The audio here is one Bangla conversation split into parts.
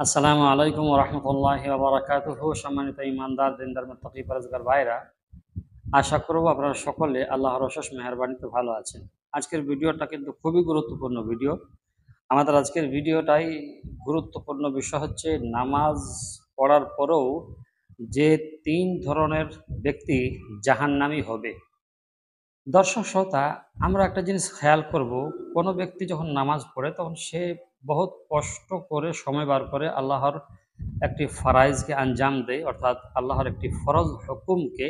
আসসালামু আলাইকুম রহমতুল্লাহ বারাকাতুহু। সম্মানিত ইমানদার দিনদার মুত্তাকি পরেজগার ভাইরা, আশা করব আপনারা সকলে আল্লাহর অশেষ মেহেরবানিতে ভালো আছেন। আজকের ভিডিওটা কিন্তু খুবই গুরুত্বপূর্ণ ভিডিও। আমাদের আজকের ভিডিওটাই গুরুত্বপূর্ণ বিষয় হচ্ছে নামাজ পড়ার পরেও যে তিন ধরনের ব্যক্তি জাহান্নামী হবে। দর্শক শ্রোতা, আমরা একটা জিনিস খেয়াল করব, কোনো ব্যক্তি যখন নামাজ পড়ে তখন সে বহুত কষ্ট করে সময় বার করে আল্লাহর একটি ফরাইজকে আঞ্জাম দেয়, অর্থাৎ আল্লাহর একটি ফরজ হুকুমকে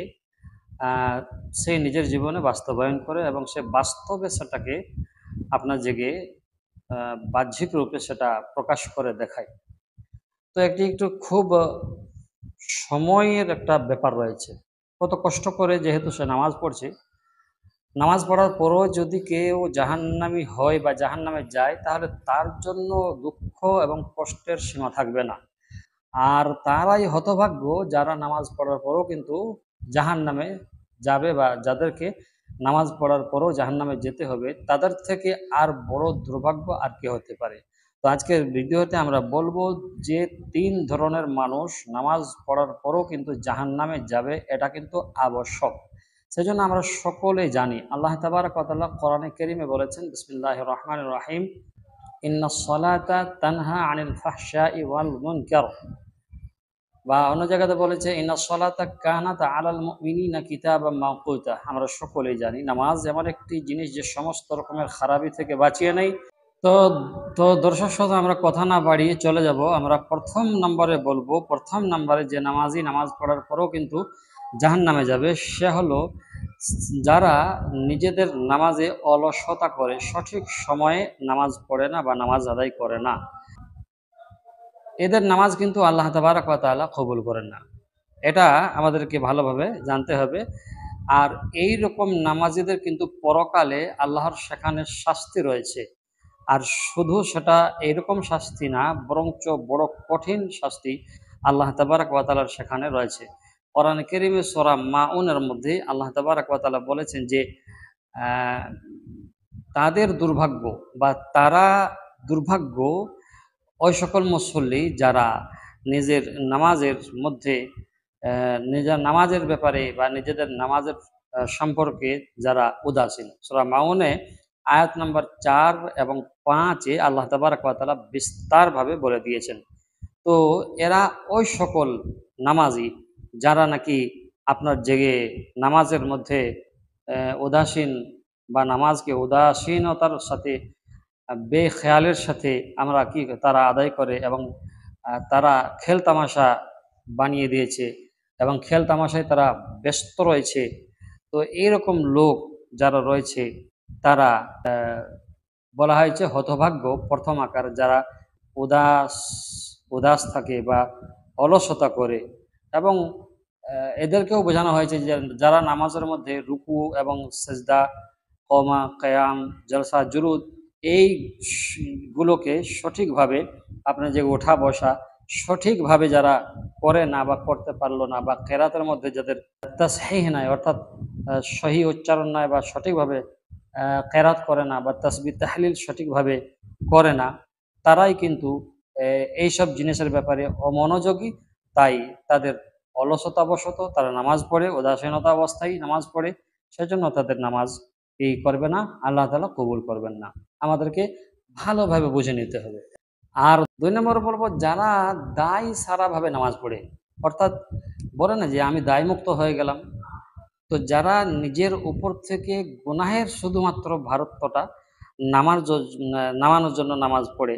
আহ, সে নিজের জীবনে বাস্তবায়ন করে এবং সে বাস্তবে সেটাকে আপনার জেগে বাহ্যিক রূপে সেটা প্রকাশ করে দেখায়। তো একটি একটু খুব সময়ের একটা ব্যাপার রয়েছে। কত কষ্ট করে যেহেতু সে নামাজ পড়ছে, নামাজ পড়ার পরও যদি কেউ জাহান্নামী হয় বা জাহান্নামে যায়, তাহলে তার জন্য দুঃখ এবং কষ্টের সীমা থাকবে না। আর তারাই হতভাগ্য যারা নামাজ পড়ার পরও কিন্তু জাহান্নামে যাবে, বা যাদেরকে নামাজ পড়ার পরও জাহান্নামে যেতে হবে, তাদের থেকে আর বড় দুর্ভাগ্য আর কি হতে পারে। তো আজকের ভিডিওতে আমরা বলবো যে তিন ধরনের মানুষ নামাজ পড়ার পরও কিন্তু জাহান্নামে যাবে, এটা কিন্তু আবশ্যক। সেজন্য আমরা সকলেই জানি, আল্লাহ তাবারক ওয়া তাআলা কোরআনে কারীমে বলেছেন, বিসমিল্লাহির রহমানির রহিম, ইন্নাস সালাতা তানহা আনিল ফাহশাই ওয়াল মুনকার। বা অন্য জায়গাতে বলেছে ইন্নাস সালাতা কানাত আলাল মুমিনিনা কিতাবাম মাওকুতা। আমরা সকলেই জানি নামাজ এমন একটি জিনিস যে সমস্ত রকমের খারাপি থেকে বাঁচিয়ে নেয়। তো তো দর্শক শ্রোতা, আমরা কথা না বাড়িয়ে চলে যাব। আমরা প্রথম নম্বরে বলবো, প্রথম নম্বরে যে নামাজি নামাজ পড়ার পরেও কিন্তু জাহান্নামে যাবে, সে হলো যারা নিজেদের নামাজে অলসতা করে, সঠিক সময়ে নামাজ পড়ে না বা নামাজ আদায় করে না। এদের নামাজ কিন্তু আল্লাহ তাবারক ওয়া তাআলা কবুল করেন না, এটা আমাদেরকে ভালোভাবে জানতে হবে। আর এই রকম নামাজিদের কিন্তু পরকালে আল্লাহর সেখানে শাস্তি রয়েছে। আর শুধু সেটা এইরকম শাস্তি না, বরঞ্চ বড় কঠিন শাস্তি আল্লাহ তাবারক ওয়া তাআলার সেখানে রয়েছে। কোরআন কারীমে সূরা মাউনের মধ্যে আল্লাহ তাবারক ওয়া তাআলা বলেছেন যে আহ, তাদের দুর্ভাগ্য, বা তারা দুর্ভাগ্য ওই সকল মুসল্লি যারা নিজের নামাজের মধ্যে নিজের নামাজের ব্যাপারে বা নিজেদের নামাজের সম্পর্কে যারা উদাসীন। সূরা মাউনে আয়াত নাম্বার 4 এবং 5-এ আল্লাহ তাবারক ওয়া তাআলা বিস্তারভাবে বলে দিয়েছেন। তো এরা ওই সকল নামাজি যারা নাকি আপনার জেগে নামাজের মধ্যে উদাসীন, বা নামাজকে উদাসীনতার সাথে বেখেয়ালের সাথে আমরা কি তারা আদায় করে, এবং তারা খেল তামাশা বানিয়ে দিয়েছে এবং খেল তামাশায় তারা ব্যস্ত রয়েছে। তো এইরকম লোক যারা রয়েছে, তারা বলা হয়েছে হতভাগ্য প্রথম আকার, যারা উদাস উদাস থাকে বা অলসতা করে। এবং এদেরকেও বোঝানো হয়েছে যে যারা নামাজের মধ্যে রুকু এবং সেজদা, কমা, কায়াম, জলসা, জুরুদ এই গুলোকে সঠিকভাবে আপনার যে ওঠা বসা সঠিকভাবে যারা করে না বা করতে পারলো না, বা কেরাতের মধ্যে যাদের তাসহিহ নাই, অর্থাৎ সহি উচ্চারণ নাই বা সঠিকভাবে কেরাত করে না, বা তাসবিহ তাহলিল সঠিকভাবে করে না, তারাই কিন্তু এইসব জিনিসের ব্যাপারে অমনোযোগী। তাই তাদের অলসতাবশত তারা নামাজ পড়ে, উদাসীনতা অবস্থায় নামাজ পড়ে, সেজন্য তাদের নামাজ এই করবে না, আল্লাহ তাআলা কবুল করবেন না। আমাদেরকে ভালোভাবে বুঝে নিতে হবে। আর 2 নম্বর বলবো, যারা দায় সারাভাবে নামাজ পড়ে, অর্থাৎ বলে না যে আমি দায়মুক্ত হয়ে গেলাম। তো যারা নিজের উপর থেকে গুনাহের শুধুমাত্র ভারত্বটা নামানোর জন্য নামাজ পড়ে,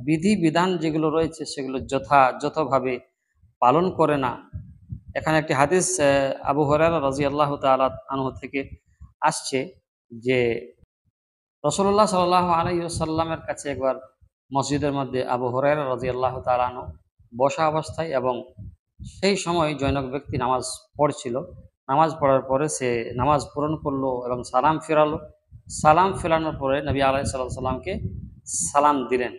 বিধি বিধান যেগুলো রয়েছে সেগুলো যথাযথভাবে পালন করে না। এখানে একটি হাদিস আবু হুরায়রা রাদিয়াল্লাহু তাআলা আনহু থেকে আসছে যে রাসূলুল্লাহ সাল্লাল্লাহু আলাইহি ওয়াসাল্লামের কাছে একবার মসজিদের মধ্যে আবু হুরায়রা রাদিয়াল্লাহু তাআলা আনহু বসা অবস্থায়, এবং সেই সময় জনৈক ব্যক্তি নামাজ পড়ছিল। নামাজ পড়ার পরে সে নামাজ পূরণ করলো এবং সালাম ফেরালো। সালাম ফেরানোর পরে নবী আলাইহিস সালামকে সালাম দিলেন।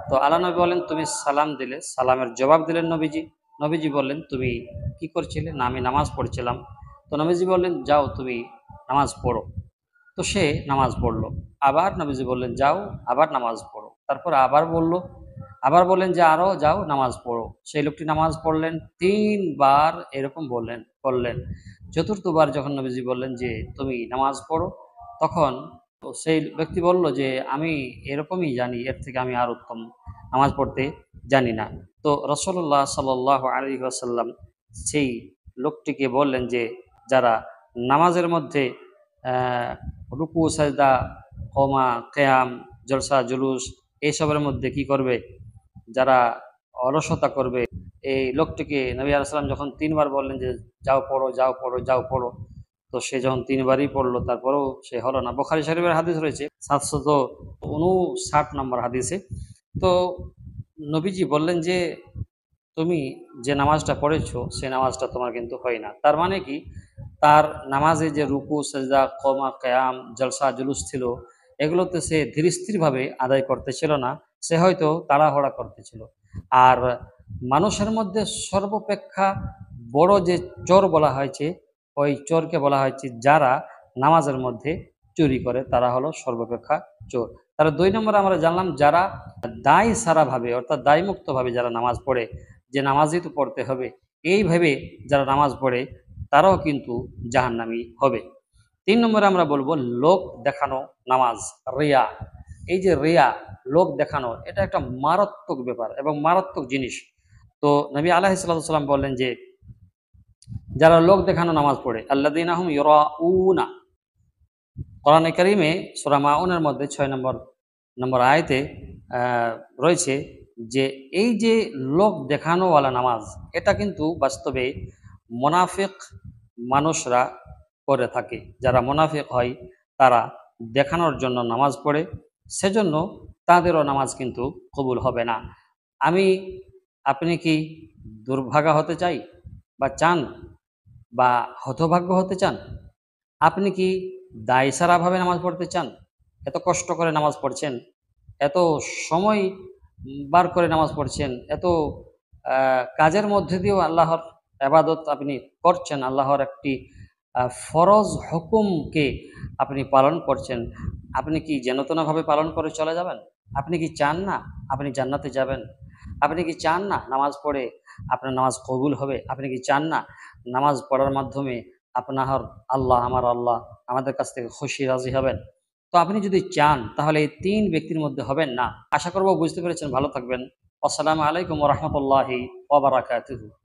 তো আল্লাহ নবী বলেন, তুমি সালাম দিলে, সালামের জবাব দিলেন নবীজি। নবীজি বললেন, তুমি কি করছিলে? না, আমি নামাজ পড়ছিলাম। তো নবীজি বললেন, যাও তুমি নামাজ পড়ো। তো সে নামাজ পড়লো। আবার নবীজি বললেন, যাও আবার নামাজ পড়ো। তারপর আবার বলল, আবার বললেন যে আরো যাও নামাজ পড়ো। সেই লোকটি নামাজ পড়লেন, 3 বার এরকম বললেন। চতুর্থবার যখন নবীজি বললেন যে তুমি নামাজ পড়ো, তখন সেই ব্যক্তি বলল যে আমি এরকমই জানি, এর থেকে আমি আর উত্তম নামাজ পড়তে জানি না। তো রাসূলুল্লাহ সাল্লাল্লাহু আলাইহি ওয়াসাল্লাম সেই লোকটিকে বললেন যে যারা নামাজের মধ্যে আহ, রুকু সাজদা কমা কেয়াম জলসা জুলুস এইসবের মধ্যে কি করবে, যারা অলসতা করবে, এই লোকটিকে নবী আলাইহিস সালাম যখন 3 বার বললেন যে যাও পড়ো যাও পড়ো যাও পড়ো, তো সে যখন 3 বারই পড়লো তারপরেও সে হলো না। বুখারী শরীফের হাদিস রয়েছে 759 নম্বর হাদিসে। তো নবীজি বললেন যে তুমি যে নামাজটা পড়েছো সেই নামাজটা তোমার কিন্তু হয় না। তার মানে কি, তার নামাজে যে রুকু সেজদা কমা কেয়াম জলসা জুলুস ছিল, এগুলোতে সে ধীর স্থিরভাবে আদায় করতেছিল না, সে হয়তো তাড়াহুড়া করতেছিল। আর মানুষের মধ্যে সর্বাপেক্ষা বড় যে চোর বলা হয়েছে, ওই চোরকে বলা হয়েছে যারা নামাজের মধ্যে চুরি করে, তারা হলো সর্বাপেক্ষা চোর। তারা 2 নম্বরে আমরা জানলাম যারা দায় সারাভাবে অর্থাৎ দায়মুক্তভাবে যারা নামাজ পড়ে, যে নামাজই তো পড়তে হবে এই ভেবে যারা নামাজ পড়ে, তারাও কিন্তু জাহান্নামী হবে। 3 নম্বরে আমরা বলবো লোক দেখানো নামাজ, রিয়া। এই যে রিয়া, লোক দেখানো, এটা একটা মারাত্মক ব্যাপার এবং মারাত্মক জিনিস। তো নবী আলাইহিস সালাম বললেন যে যারা লোক দেখানো নামাজ পড়ে, আল্লাযীনা হুম ইউরাউনা, কোরআনে কারিমে সূরা মাউনের মধ্যে 6 নম্বর আয়াতে রয়েছে যে এই যে লোক দেখানোওয়ালা নামাজ, এটা কিন্তু বাস্তবে মুনাফিক মানুষরা করে থাকে। যারা মুনাফিক হয় তারা দেখানোর জন্য নামাজ পড়ে, সেজন্য তাদেরও নামাজ কিন্তু কবুল হবে না। আমি আপনি কি দুর্ভাগা হতে চাই বা চান, বা হতভাগ্য হতে চান? আপনি কি দায়সারাভাবে নামাজ পড়তে চান? এত কষ্ট করে নামাজ পড়ছেন, এত সময় বার করে নামাজ পড়ছেন, এত কাজের মধ্যে দিয়েও আল্লাহর ইবাদত আপনি করছেন, আল্লাহর একটি ফরজ হুকুমকে আপনি পালন করছেন, আপনি কি যেনতেনভাবে পালন করে চলে যাবেন? আপনি কি চান না আপনি জান্নাতে যাবেন? আপনি কি চান না নামাজ পড়ে আপনার নামাজ কবুল হবে? আপনি কি চান না নামাজ পড়ার মাধ্যমে আপনার আল্লাহ, আমার আল্লাহ আমাদের কাছ থেকে খুশি রাজি হবেন? তো আপনি যদি চান তাহলে এই 3 ব্যক্তির মধ্যে হবেন না। আশা করব বুঝতে পেরেছেন। ভালো থাকবেন। আসসালামু আলাইকুম ওয়া রাহমাতুল্লাহি ওয়া বারাকাতুহু।